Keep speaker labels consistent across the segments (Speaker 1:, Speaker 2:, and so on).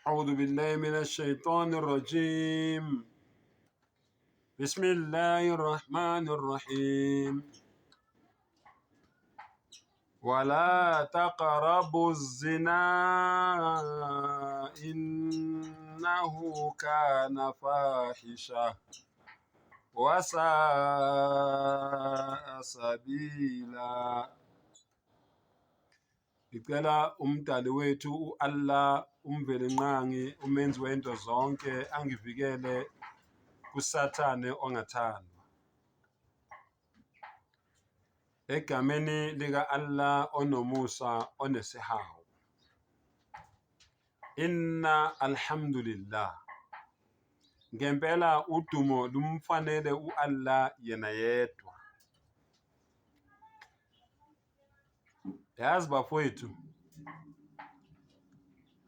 Speaker 1: أعوذ بالله من الشيطان الرجيم. بسم الله الرحمن الرحيم. ولا تقربوا الزنا إنه كان فاحشة وساء سبيلا. Ngicela umdali wethu uAllah umvelinqangi umenzi wento zonke angivikele kusathane ongathandwa. Egameni lika Allah onomusa onesihawu. Inna alhamdulillah. Ngempela udumo lumfanele uAllah yena yedwa. Yazi bafowethu,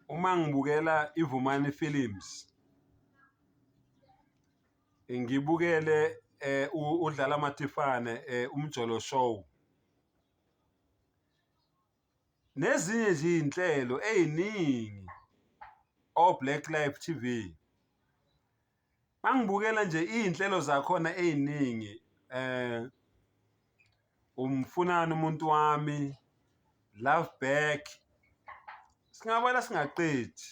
Speaker 1: uma ngibukela iVumani Films ngibukele udlala Matifane umjolo show nezinye nje inhlelo eziningi Black Life TV, mangibukela nje inhlelo zakhona eziningi umfunani umuntu wami, Love Back, singabala singaqedi,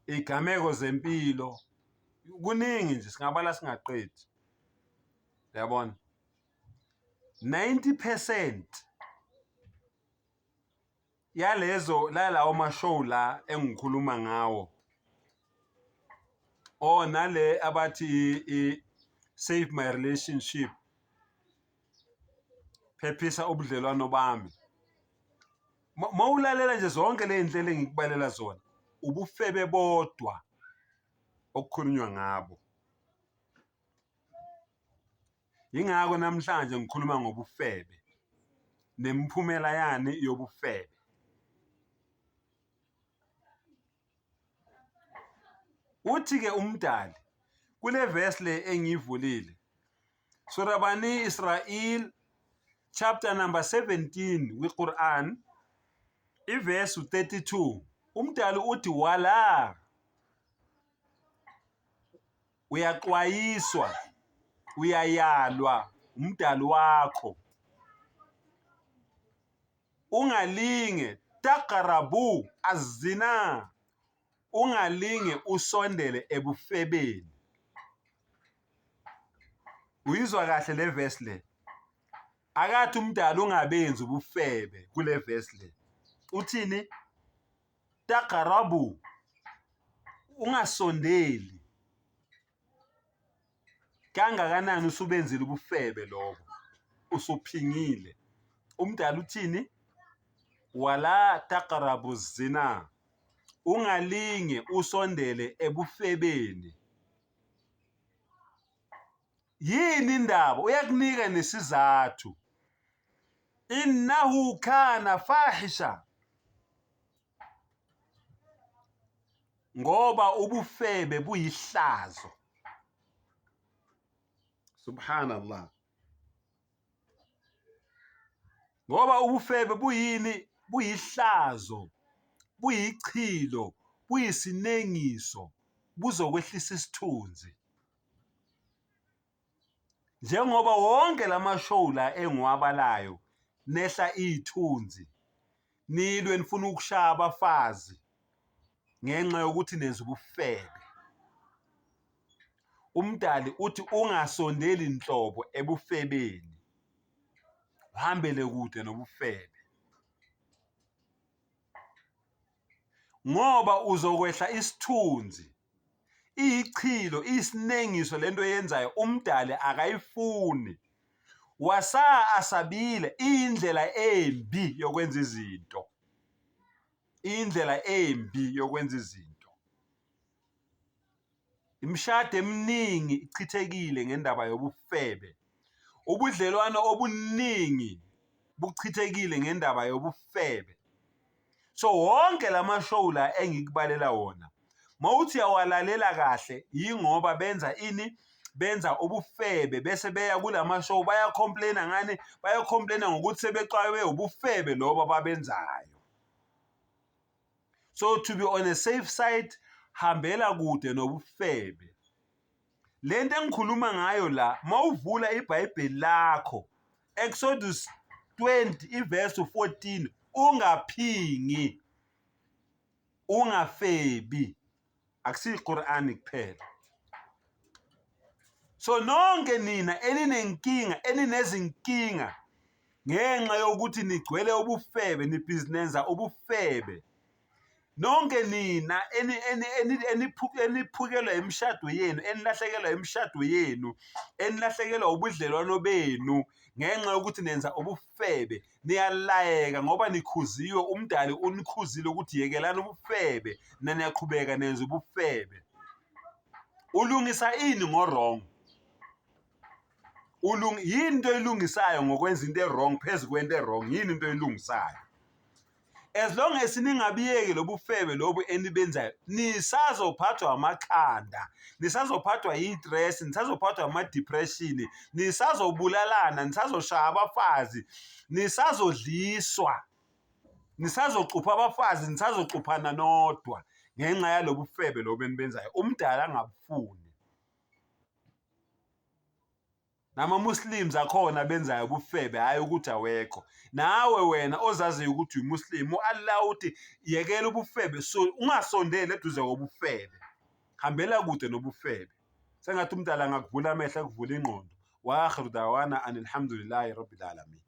Speaker 1: igameko zempilo, kuningi nje singabala singaqedi. Yabona 90% lalawo mashow la engikhuluma ngawo nale abathi Save My Relationship, phephisa ubudlelwano bami, mawulalela nje zonke le zinhlelo engikubalela zona ubufebe bodwa okukhulunywa ngabo. Yingakho namhlanje ngikhuluma ngobufebe nemphumela yani yobufebe. Uthi-ke umdali kule verse le engiyivulile, Surah Bani Israel chapter number 17 kwiQuran, iverse 32, umdali uthi wala, uyaxwayiswa, uyayalwa umdali wakho, ungalinge taqrabu azina, ungalinge usondele ebufebeni. Uyizwa kahle le verse le? Akathi umdali ungabenzi ubufebe kule verse le. Uthini? Taqrabu, ungasondeli. Kangakanani usubenzile ubufebe lobo, usuphingile. Umdali uthini? Wala taqrabu zina, ungalinge usondele ebufebeni. Yini indaba? Uyakunika nesizathu. Innahu kana fahisha, ngoba ubufebe buyihlazo. Subhanallah. Ngoba ubufebe buyini? Buyihlazo, buyichilo, buyisinengiso, buzokwehlisa isithunzi. Njengoba wonke lamashow la engiwabalayo nehla izithunzi, nilwe nifuna ukushaya abafazi ngenxa yokuthi nenza ubufebe. Umdali uthi ungasondeli inhlobo ebufebeni, uhambele kude nobufebe, ngoba uzokwehla isithunzi, iyichilo, isinengiso lento yenzayo umdali akayifuni. Wasa asabile, indlela embi yokwenza izinto, indlela embi yokwenza izinto. Imishado eminingi ichithekile ngendaba yobufebe, ubudlelwano obuningi buchithekile ngendaba yobufebe. So wonke lamashow la engikubalela wona, mawuthi yawalalela kahle, yingoba benza ini? Benza ubufebe bese beya kulamashow bayacomplaina ngani? Bayacomplaina ngokuthi sebexwaye ubufebe lobo ababenzayo. So to be on a safe side, hambela kude nobufebe. Lento engikhuluma ngayo la, mawuvula iBhayibheli lakho, Exodus 20 iverse 14, ungaphingi, ungafebi. Akusiyo iQur'ani kuphela. So nonke nina elinezinkinga ngenxa yokuthi nigcwele ubufebe, nibhizinenza ubufebe. Nonke nina eniphukelwa imishado yenu, enilahlekelwa imishado yenu, enilahlekelwa ubudlelwano benu ngenxa yokuthi nenza ubufebe, niyalayeka ngoba nikhuziwe, umdali unikhuzile ukuthi yekelani ubufebe, naniyaqhubeka nenza ubufebe. Ulungisa ini ngo-wrong? Yini into elungisayo ngokwenza into e-wrong phezu kwento e-wrong? Yini into elungisayo? As long as ningabiyeki lobufebe lobu enibenzayo, nisazophathwa amakhanda, nisazophathwa yi-stress, nisazophathwa ama-depression, nisazobulalana, nisazoshaya abafazi, nisazodliswa, nisazocupha abafazi, nisazocuphana nodwa ngenxa yalobufebe lobu enibenzayo. Umdala angabufuni. Nama-Muslims akhona benzayo ubufebe, hayi ukuthi awekho. Nawe wena ozaziyo ukuthi umuslim, u-Allah uthi yekela ubufebe, so ungasondeli eduze kobufebe, hambela kude nobufebe. Sengathi umdala angakuvula amehlo, akuvula ingqondo. Wa akhiru dawana anil hamdulillahi rabbil alamin.